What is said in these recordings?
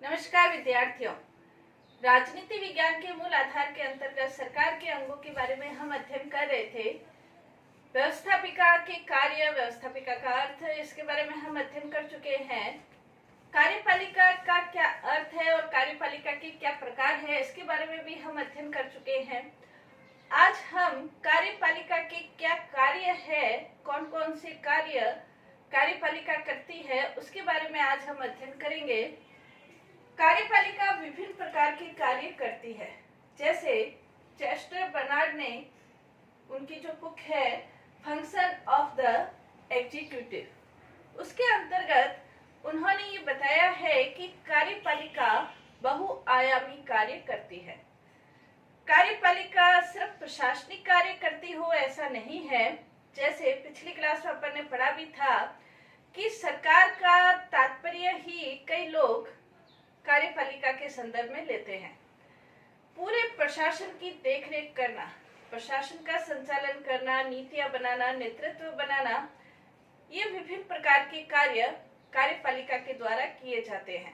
नमस्कार विद्यार्थियों। राजनीति विज्ञान के मूल आधार के अंतर्गत सरकार के अंगों के बारे में हम अध्ययन कर रहे थे। व्यवस्थापिका के कार्य, व्यवस्थापिका का अर्थ, इसके बारे में हम अध्ययन कर चुके हैं। कार्यपालिका का क्या अर्थ है और कार्यपालिका के क्या प्रकार है, इसके बारे में भी हम अध्ययन कर चुके हैं। आज हम कार्यपालिका के क्या कार्य है, कौन कौन से कार्य कार्यपालिका करती है, उसके बारे में आज हम अध्ययन करेंगे। कार्यपालिका विभिन्न प्रकार के कार्य करती है। जैसे चेस्टर बर्नार्ड ने उनकी जो बुक है फंक्शन ऑफ द एग्जीक्यूटिव, उसके अंतर्गत उन्होंने ये बताया है कि कार्यपालिका बहुआयामी कार्य करती है। कार्यपालिका सिर्फ प्रशासनिक कार्य करती हो ऐसा नहीं है। जैसे पिछली क्लास में अपन ने पढ़ा भी था कि सरकार का तात्पर्य ही कई लोग कार्यपालिका के संदर्भ में लेते हैं। पूरे प्रशासन की देखरेख करना, प्रशासन का संचालन करना, नीतियां बनाना, नेतृत्व बनाना, ये विभिन्न प्रकार के कार्य कार्यपालिका के द्वारा किए जाते हैं।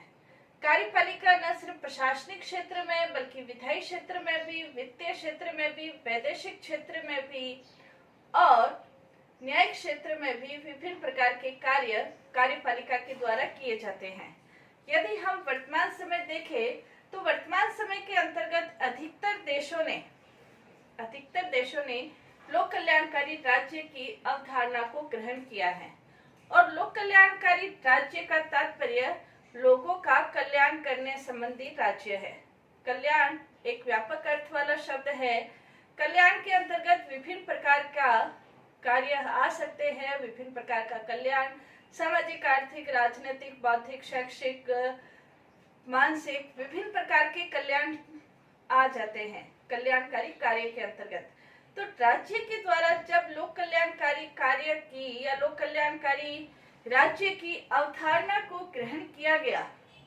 कार्यपालिका न सिर्फ प्रशासनिक क्षेत्र में बल्कि विधायी क्षेत्र में भी, वित्तीय क्षेत्र में भी, वैदेशिक क्षेत्र में भी और न्यायिक क्षेत्र में भी विभिन्न प्रकार के कार्य कार्यपालिका के द्वारा किए जाते हैं। यदि हम वर्तमान समय देखें तो वर्तमान समय के अंतर्गत अधिकतर देशों ने लोक कल्याणकारी राज्य की अवधारणा को ग्रहण किया है। और लोक कल्याणकारी राज्य का तात्पर्य लोगों का कल्याण करने संबंधी राज्य है। कल्याण एक व्यापक अर्थ वाला शब्द है। कल्याण के अंतर्गत विभिन्न प्रकार का कार्य आ सकते हैं। विभिन्न प्रकार का कल्याण सामाजिक, आर्थिक, राजनीतिक, बौद्धिक, शैक्षिक, मानसिक, विभिन्न प्रकार के कल्याण आ जाते हैं कल्याणकारी कार्य के अंतर्गत। तो राज्य के द्वारा जब लोक कल्याणकारी कार्य की या लोक कल्याणकारी राज्य की अवधारणा को ग्रहण किया गया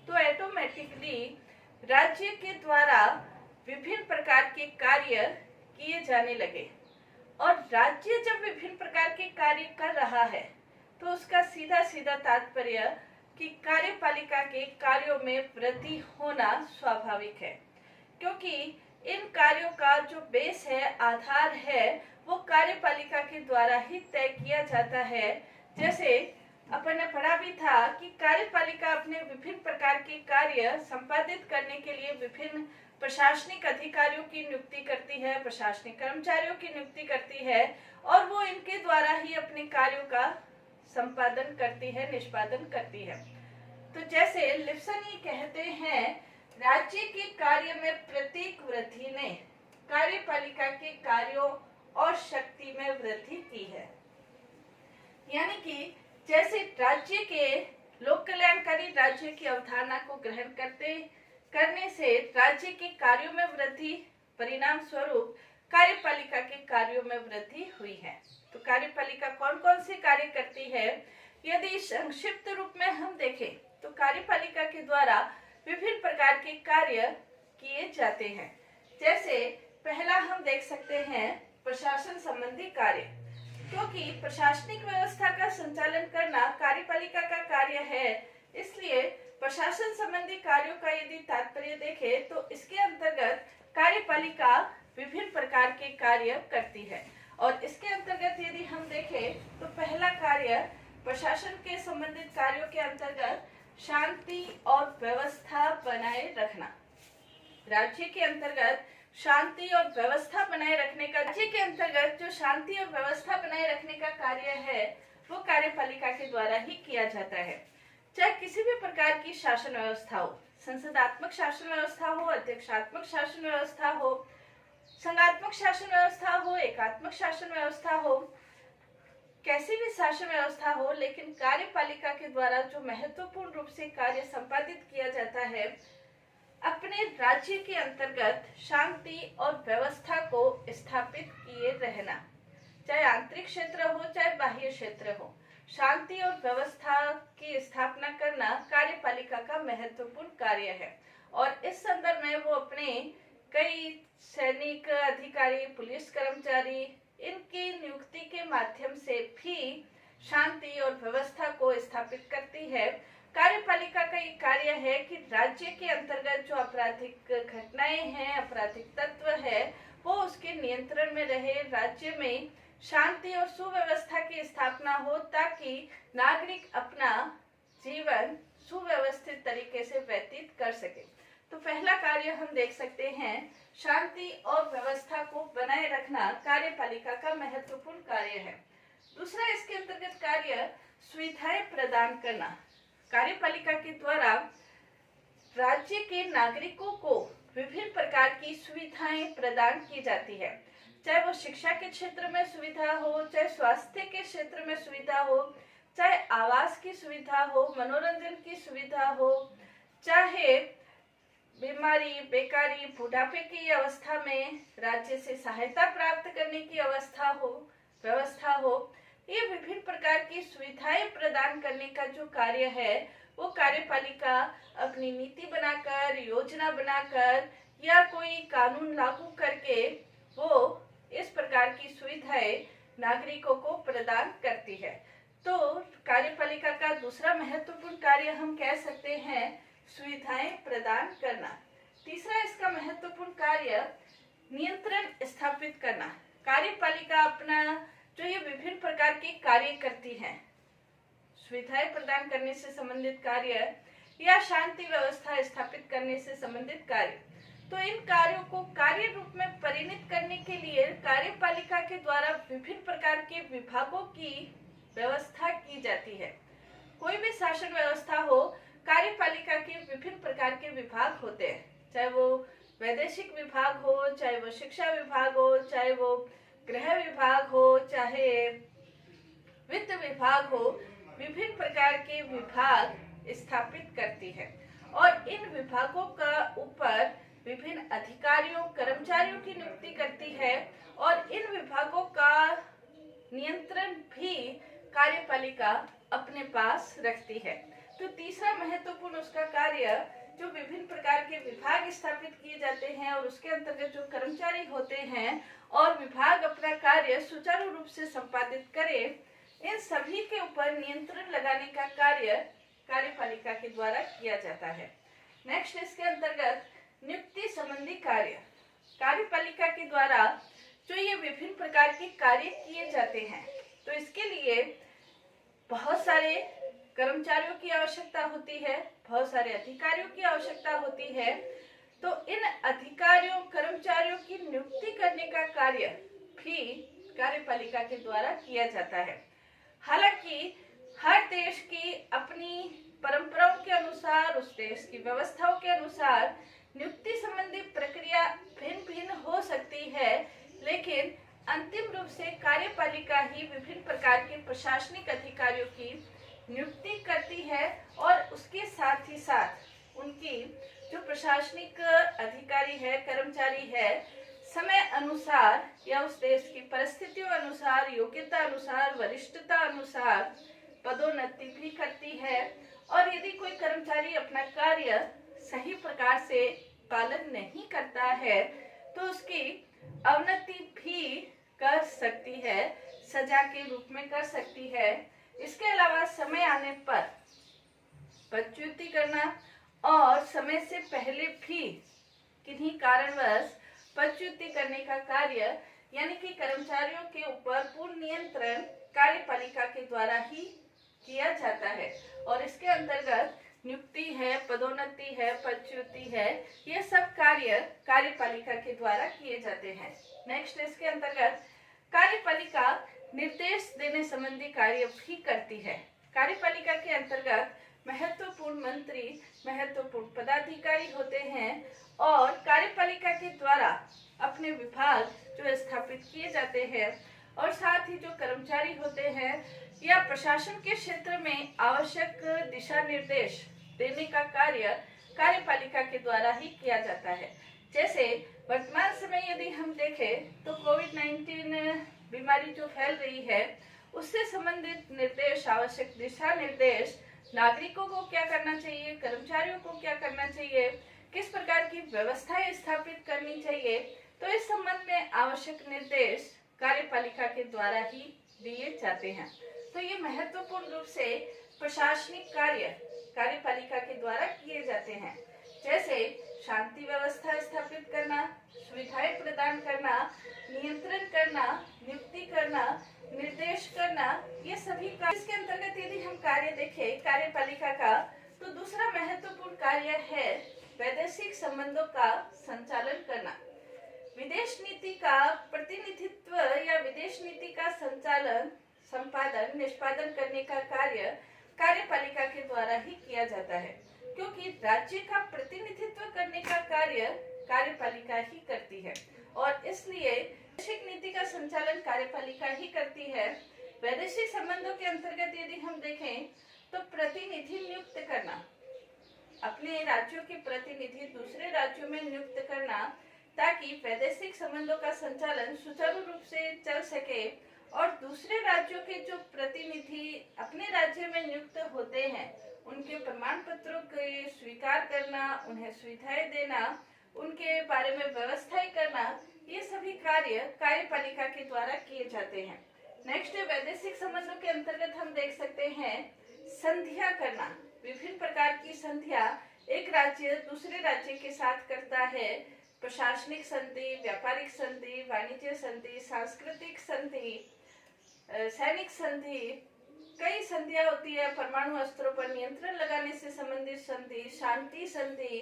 तो ऑटोमेटिकली राज्य के द्वारा विभिन्न प्रकार के कार्य किए जाने लगे। और राज्य जब विभिन्न प्रकार के कार्य कर रहा है तो उसका सीधा सीधा तात्पर्य कि कार्यपालिका के कार्यों में वृद्धि होना स्वाभाविक है, क्योंकि इन कार्यों का जो बेस है, आधार है, वो कार्यपालिका के द्वारा ही तय किया जाता है। जैसे अपन ने पढ़ा भी था कि कार्यपालिका अपने विभिन्न प्रकार के कार्य संपादित करने के लिए विभिन्न प्रशासनिक अधिकारियों की नियुक्ति करती है, प्रशासनिक कर्मचारियों की नियुक्ति करती है और वो इनके द्वारा ही अपने कार्यों का संपादन करती है, निष्पादन करती है। तो जैसे लिप्सन ये कहते हैं, राज्य के कार्य में प्रत्येक वृद्धि ने कार्यपालिका के कार्यों और शक्ति में वृद्धि की है। यानी कि जैसे राज्य के लोक कल्याणकारी राज्य की अवधारणा को ग्रहण करने से राज्य के कार्यों में वृद्धि, परिणाम स्वरूप कार्यपालिका के कार्यों में वृद्धि हुई है। तो कार्यपालिका कौन कौन से कार्य करती है, यदि संक्षिप्त रूप में हम देखें तो कार्यपालिका के द्वारा विभिन्न प्रकार के कार्य किए जाते हैं। जैसे पहला हम देख सकते हैं प्रशासन संबंधी कार्य, क्योंकि प्रशासनिक व्यवस्था का संचालन करना कार्यपालिका का कार्य है, इसलिए प्रशासन संबंधी कार्यों का यदि तात्पर्य देखें तो इसके अंतर्गत कार्यपालिका विभिन्न प्रकार के कार्य करती है। और इसके अंतर्गत यदि हम देखें तो पहला कार्य प्रशासन के संबंधित कार्यों के अंतर्गत शांति और व्यवस्था बनाए रखना। राज्य के अंतर्गत शांति और व्यवस्था बनाए रखने का, राज्य के अंतर्गत जो शांति और व्यवस्था बनाए रखने का कार्य है वो कार्यपालिका के द्वारा ही किया जाता है। चाहे किसी भी प्रकार की शासन व्यवस्था हो, संसदात्मक शासन व्यवस्था हो, अध्यक्षात्मक शासन व्यवस्था हो, संघात्मक शासन व्यवस्था हो, एकात्मक शासन व्यवस्था हो, कैसी भी शासन व्यवस्था हो, लेकिन कार्यपालिका के द्वारा जो महत्वपूर्ण रूप से कार्य संपादित किया जाता है, अपने राज्य के अंतर्गत शांति और व्यवस्था को स्थापित किए रहना। चाहे आंतरिक क्षेत्र हो चाहे बाह्य क्षेत्र हो, शांति और व्यवस्था की स्थापना करना कार्यपालिका का महत्वपूर्ण कार्य है। और इस संदर्भ में वो अपने कई सैनिक अधिकारी, पुलिस कर्मचारी, इनकी नियुक्ति के माध्यम से भी शांति और व्यवस्था को स्थापित करती है। कार्यपालिका का ये कार्य है कि राज्य के अंतर्गत जो आपराधिक घटनाएं हैं, आपराधिक तत्व है, वो उसके नियंत्रण में रहे, राज्य में शांति और सुव्यवस्था की स्थापना हो ताकि नागरिक अपना जीवन सुव्यवस्थित तरीके से व्यतीत कर सके। तो पहला कार्य हम देख सकते हैं, शांति और व्यवस्था को बनाए रखना कार्यपालिका का महत्वपूर्ण कार्य है। दूसरा इसके अंतर्गत कार्य सुविधाएं प्रदान करना। कार्यपालिका के द्वारा राज्य के नागरिकों को विभिन्न प्रकार की सुविधाएं प्रदान की जाती है, चाहे वो शिक्षा के क्षेत्र में सुविधा हो, चाहे स्वास्थ्य के क्षेत्र में सुविधा हो, चाहे आवास की सुविधा हो, मनोरंजन की सुविधा हो, चाहे बीमारी, बेकारी, बुढ़ापे की अवस्था में राज्य से सहायता प्राप्त करने की व्यवस्था हो, ये विभिन्न प्रकार की सुविधाएं प्रदान करने का जो कार्य है वो कार्यपालिका अपनी नीति बनाकर, योजना बनाकर या कोई कानून लागू करके वो इस प्रकार की सुविधाएं नागरिकों को प्रदान करती है। तो कार्यपालिका का दूसरा महत्वपूर्ण कार्य हम कह सकते हैं सुविधाएं प्रदान करना। तीसरा इसका महत्वपूर्ण कार्य नियंत्रण स्थापित करना। कार्यपालिका अपना जो ये विभिन्न प्रकार के कार्य करती है, सुविधाएं प्रदान करने से संबंधित कार्य या शांति व्यवस्था स्थापित करने से संबंधित कार्य, तो इन कार्यों को कार्य रूप में परिणत करने के लिए कार्यपालिका के द्वारा विभिन्न प्रकार के विभागों की व्यवस्था की जाती है। कोई भी शासन व्यवस्था हो, कार्यपालिका के विभिन्न प्रकार के विभाग होते हैं, चाहे वो वैदेशिक विभाग हो, चाहे वो शिक्षा विभाग हो, चाहे वो गृह विभाग हो, चाहे वित्त विभाग हो, विभिन्न प्रकार के विभाग स्थापित करती है और इन विभागों का ऊपर विभिन्न अधिकारियों, कर्मचारियों की नियुक्ति करती है और इन विभागों का नियंत्रण भी कार्यपालिका अपने पास रखती है। तो तीसरा महत्वपूर्ण उसका कार्य, जो विभिन्न प्रकार के विभाग स्थापित किए जाते हैं और उसके अंतर्गत जो कर्मचारी होते हैं और विभाग अपना कार्य सुचारू रूप से संपादित करे, इन सभी के ऊपर नियंत्रण लगाने का कार्य कार्यपालिका के द्वारा किया जाता है। नेक्स्ट इसके अंतर्गत नियुक्ति संबंधी कार्य। कार्यपालिका के द्वारा जो ये विभिन्न प्रकार के कार्य किए जाते हैं, तो इसके लिए बहुत सारे कर्मचारियों की आवश्यकता होती है, बहुत सारे अधिकारियों की आवश्यकता होती है। तो इन अधिकारियों, कर्मचारियों की नियुक्ति करने का कार्य भी कार्यपालिका के द्वारा किया जाता है। हालांकि हर देश की अपनी परंपराओं के अनुसार, उस देश की व्यवस्थाओं के अनुसार नियुक्ति संबंधी प्रक्रिया भिन्न भिन्न हो सकती है, लेकिन अंतिम रूप से कार्यपालिका ही विभिन्न प्रकार के प्रशासनिक अधिकारियों की नियुक्ति करती है और उसके साथ ही साथ उनकी जो प्रशासनिक अधिकारी है, कर्मचारी है, समय अनुसार या उस देश की परिस्थितियों अनुसार, योग्यता अनुसार, वरिष्ठता अनुसार पदोन्नति भी करती है। और यदि कोई कर्मचारी अपना कार्य सही प्रकार से पालन नहीं करता है तो उसकी अवनति भी कर सकती है, सजा के रूप में कर सकती है। इसके अलावा समय आने पर पदच्युति करना और समय से पहले भी किन्हीं कारणवश पदच्युति करने का कार्य, यानी कि कर्मचारियों के ऊपर पूर्ण नियंत्रण कार्यपालिका के द्वारा ही किया जाता है। और इसके अंतर्गत नियुक्ति है, पदोन्नति है, पदच्युति है, ये सब कार्य कार्यपालिका के द्वारा किए जाते हैं। नेक्स्ट इसके अंतर्गत कार्यपालिका निर्देश देने संबंधी कार्य भी करती है। कार्यपालिका के अंतर्गत महत्वपूर्ण मंत्री, महत्वपूर्ण पदाधिकारी होते हैं और कार्यपालिका के द्वारा अपने विभाग जो स्थापित किए जाते हैं और साथ ही जो कर्मचारी होते हैं या प्रशासन के क्षेत्र में आवश्यक दिशा निर्देश देने का कार्य कार्यपालिका के द्वारा ही किया जाता है। जैसे वर्तमान समय यदि हम देखें तो कोविड-19 बीमारी जो फैल रही है, उससे संबंधित निर्देश, आवश्यक दिशा निर्देश नागरिकों को क्या करना चाहिए, कर्मचारियों को क्या करना चाहिए, किस प्रकार की व्यवस्थाएं स्थापित करनी चाहिए, तो इस संबंध में आवश्यक निर्देश कार्यपालिका के द्वारा ही दिए जाते हैं। तो ये महत्वपूर्ण रूप से प्रशासनिक कार्य कार्यपालिका के द्वारा किए जाते हैं, जैसे शांति व्यवस्था स्थापित करना, सुविधाएं प्रदान करना, नियंत्रण करना, नियुक्ति करना, निर्देश करना, ये सभी कार्य। इसके अंतर्गत यदि हम कार्य देखें कार्यपालिका का, तो दूसरा महत्वपूर्ण कार्य है वैदेशिक संबंधों का संचालन करना। विदेश नीति का प्रतिनिधित्व या विदेश नीति का संचालन, संपादन, निष्पादन करने का कार्य कार्यपालिका के द्वारा ही किया जाता है, क्योंकि राज्य का प्रतिनिधित्व करने का कार्य कार्यपालिका ही करती है और इसलिए वैदेशिक नीति का संचालन कार्यपालिका ही करती है। वैदेशिक संबंधों के अंतर्गत यदि हम देखें तो प्रतिनिधि नियुक्त करना, अपने राज्यों के प्रतिनिधि दूसरे राज्यों में नियुक्त करना, ताकि वैदेशिक संबंधों का संचालन सुचारू रूप से चल सके और दूसरे राज्यों के जो प्रतिनिधि अपने राज्य में नियुक्त होते हैं उनके प्रमाण पत्रों को स्वीकार करना, उन्हें सुविधाएं देना, उनके बारे में व्यवस्थाएं करना, ये सभी कार्य कार्यपालिका के द्वारा किए जाते हैं। नेक्स्ट, वैदेशिक संबंधों के अंतर्गत हम देख सकते हैं संधियां करना। विभिन्न प्रकार की संधियां एक राज्य दूसरे राज्य के साथ करता है। प्रशासनिक संधि, व्यापारिक संधि, वाणिज्य संधि, सांस्कृतिक संधि, सैनिक संधि, कई संधियां होती है। परमाणु अस्त्रों पर नियंत्रण लगाने से संबंधित संधि, शांति संधि,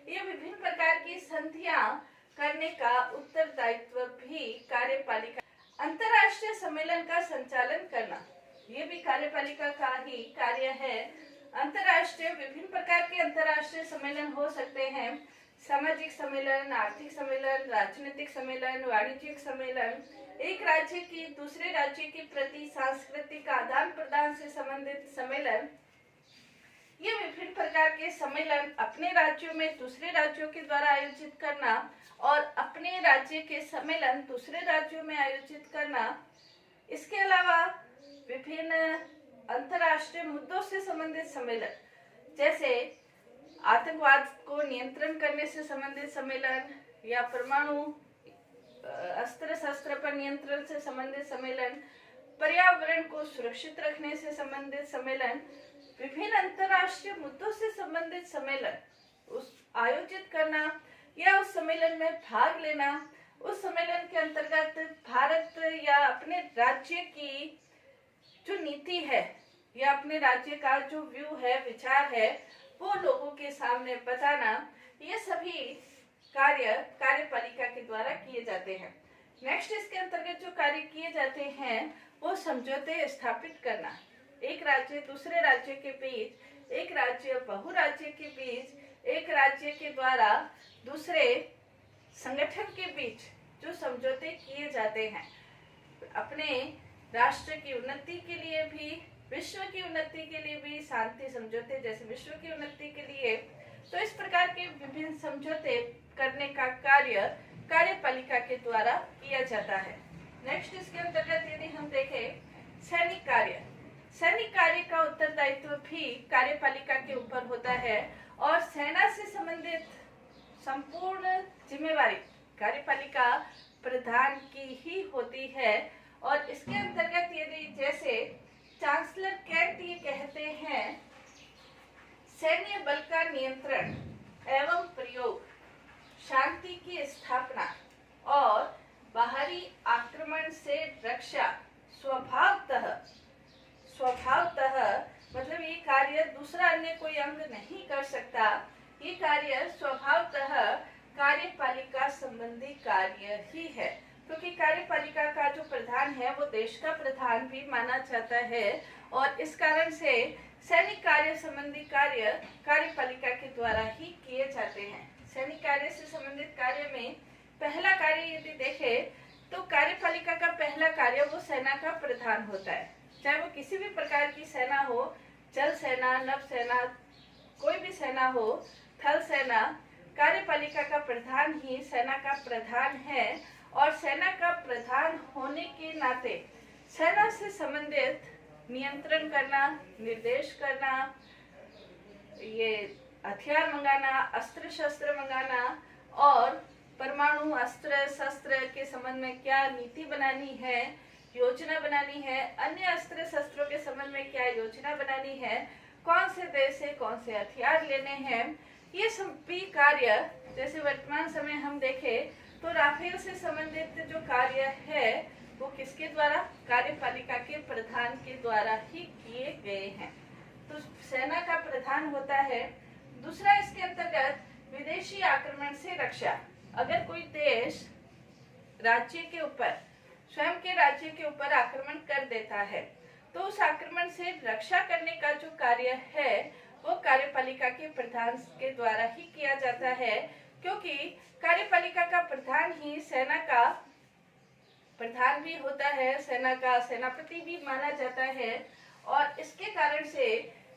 ये विभिन्न प्रकार की संधियां करने का उत्तरदायित्व भी कार्यपालिका। अंतर्राष्ट्रीय सम्मेलन का संचालन करना, ये भी कार्यपालिका का ही कार्य है। अंतर्राष्ट्रीय विभिन्न प्रकार के अंतर्राष्ट्रीय सम्मेलन हो सकते हैं। सामाजिक सम्मेलन, आर्थिक सम्मेलन, राजनीतिक सम्मेलन, वाणिज्यिक सम्मेलन, एक राज्य की दूसरे राज्य के प्रति सांस्कृतिक आदान प्रदान से संबंधित सम्मेलन, ये विभिन्न प्रकार के सम्मेलन अपने राज्यों में दूसरे राज्यों के द्वारा आयोजित करना और अपने राज्य के सम्मेलन दूसरे राज्यों में आयोजित करना। इसके अलावा विभिन्न अंतर्राष्ट्रीय मुद्दों से संबंधित सम्मेलन, जैसे आतंकवाद को नियंत्रण करने से संबंधित सम्मेलन या परमाणु अस्त्र शस्त्र पर नियंत्रण से संबंधित सम्मेलन, पर्यावरण को सुरक्षित रखने से संबंधित सम्मेलन, विभिन्न अंतर्राष्ट्रीय मुद्दों से संबंधित सम्मेलन उस आयोजित करना या उस सम्मेलन में भाग लेना। उस सम्मेलन के अंतर्गत भारत या अपने राज्य की जो नीति है या अपने राज्य का जो व्यू है, विचार है, वो लोगों के सामने बताना, ये सभी कार्य कार्यपालिका के द्वारा किए जाते हैं। नेक्स्ट, इसके अंतर्गत जो कार्य किए जाते हैं वो समझौते स्थापित करना। एक राज्य दूसरे राज्य के बीच, एक राज्य बहुराज्य के बीच, एक राज्य के द्वारा दूसरे संगठन के बीच जो समझौते किए जाते हैं, अपने राष्ट्र की उन्नति के लिए भी, विश्व की उन्नति के लिए भी, शांति समझौते जैसे विश्व की उन्नति के लिए, तो इस प्रकार के विभिन्न समझौते करने का कार्य कार्यपालिका के द्वारा किया जाता है। नेक्स्ट, इसके अंतर्गत यदि हम देखें सैनिक कार्य, सैनिक कार्य का उत्तरदायित्व भी कार्यपालिका के ऊपर होता है और सेना से संबंधित संपूर्ण जिम्मेवारी कार्यपालिका प्रधान की ही होती है। और इसके अंतर्गत यदि जैसे चांसलर कैंट ये कहते हैं, सैन्य बल का नियंत्रण एवं प्रयोग, शांति की स्थापना और बाहरी आक्रमण से रक्षा स्वभावतः मतलब ये कार्य दूसरा अन्य कोई अंग नहीं कर सकता। ये कार्य स्वभावतः कार्यपालिका संबंधी कार्य ही है, क्योंकि कार्यपालिका का जो प्रधान है वो देश का प्रधान भी माना जाता है और इस कारण से सैनिक कार्य संबंधी कार्य कार्यपालिका के द्वारा ही किए जाते हैं। सैनिक कार्य से संबंधित कार्य में पहला कार्य यदि देखें तो कार्यपालिका का पहला कार्य वो सेना का प्रधान होता है। चाहे वो किसी भी प्रकार की सेना हो, जल सेना, नभ सेना, कोई भी सेना हो, थल सेना, कार्यपालिका का प्रधान ही सेना का प्रधान है और सेना का प्रधान होने के नाते सेना से संबंधित नियंत्रण करना, निर्देश करना, ये हथियार मंगाना, अस्त्र शस्त्र मंगाना और परमाणु अस्त्र शस्त्र के संबंध में क्या नीति बनानी है, योजना बनानी है, अन्य अस्त्र शस्त्रों के संबंध में क्या योजना बनानी है, कौन से देश से कौन से हथियार लेने हैं, ये सभी कार्य, जैसे वर्तमान समय हम देखें तो राफेल से संबंधित जो कार्य है वो किसके द्वारा, कार्यपालिका के प्रधान के द्वारा ही किए गए हैं। तो सेना का प्रधान होता है। दूसरा, इसके अंतर्गत विदेशी आक्रमण से रक्षा। अगर कोई देश राज्य के ऊपर, स्वयं के राज्य के ऊपर आक्रमण कर देता है तो उस आक्रमण से रक्षा करने का जो कार्य है वो कार्यपालिका के प्रधान के द्वारा ही किया जाता है, क्योंकि कार्यपालिका का प्रधान ही सेना का प्रधान भी होता है, सेना का सेनापति भी माना जाता है, और इसके कारण से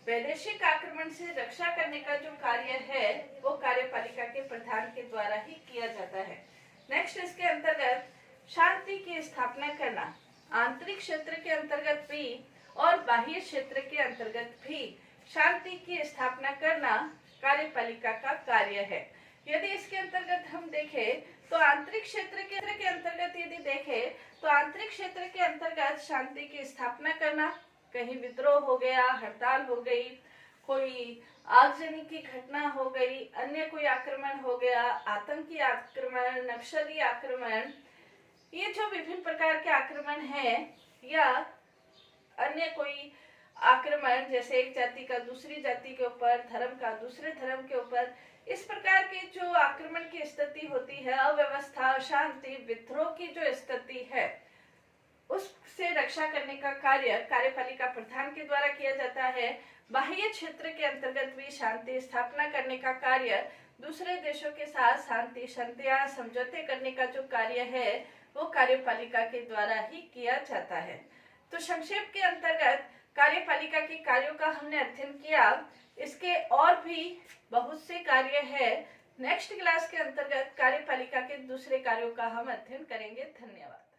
वैदेशिक आक्रमण से रक्षा करने का जो कार्य है वो कार्यपालिका के प्रधान के द्वारा ही किया जाता है। नेक्स्ट, इसके अंतर्गत शांति की स्थापना करना। आंतरिक क्षेत्र के अंतर्गत भी और बाह्य क्षेत्र के अंतर्गत भी शांति की स्थापना करना कार्यपालिका का कार्य है। यदि इसके अंतर्गत हम देखें तो आंतरिक क्षेत्र के अंतर्गत यदि देखें तो आंतरिक क्षेत्र के अंतर्गत शांति की स्थापना करना, कहीं विद्रोह हो गया, हड़ताल हो गई, कोई आगजनी की घटना हो गई, अन्य कोई आक्रमण हो गया, आतंकी आक्रमण, नक्सली आक्रमण, ये जो विभिन्न प्रकार के आक्रमण हैं, या अन्य कोई आक्रमण जैसे एक जाति का दूसरी जाति के ऊपर, धर्म का दूसरे धर्म के ऊपर, इस प्रकार के जो आक्रमण की स्थिति होती है, अव्यवस्था, अशांति, विद्रोह की जो स्थिति है, उससे रक्षा करने का कार्य कार्यपालिका प्रधान के द्वारा किया जाता है। बाह्य क्षेत्र के अंतर्गत भी शांति स्थापना करने का कार्य, दूसरे देशों के साथ शांति संधियां समझौते करने का जो कार्य है वो कार्यपालिका के द्वारा ही किया जाता है। तो संक्षेप के अंतर्गत कार्यपालिका के कार्यों का हमने अध्ययन किया। इसके और भी बहुत से कार्य है। नेक्स्ट क्लास के अंतर्गत कार्यपालिका के दूसरे कार्यों का हम अध्ययन करेंगे। धन्यवाद।